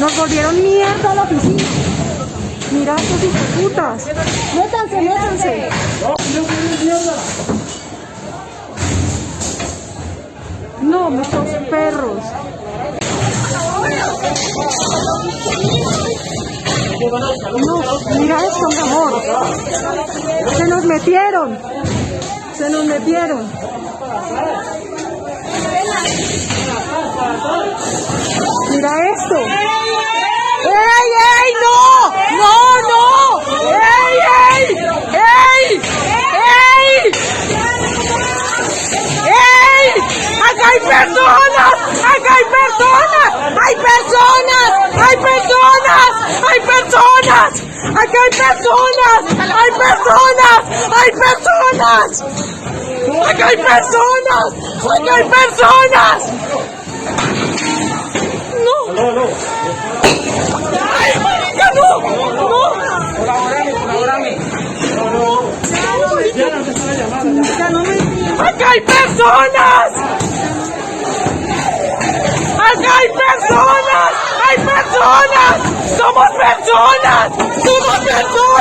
Nos volvieron mierda a la oficina. Mira estos hijos de putas. Métanse, métanse. No, estos perros. No, mira esto, mi amor. Se nos metieron. Se nos metieron. Mira esto. ¡Ey, ey! ¡No! ¡No, no! ¡Ey, ey! ¡Ey! ¡Ey! ¡Ey! ¡Acá hay personas! ¡Acá hay personas! ¡Hay personas! ¡Hay personas! ¡Hay personas! ¡Acá hay personas! ¡Hay personas! ¡Hay personas! ¡Acá hay personas! ¡Acá hay personas! ¡No! ¡Ay, marica, no! ¡No! ¡Acá hay personas! ¡Acá hay personas! ¡Hay personas! ¡Somos personas! ¡Somos personas!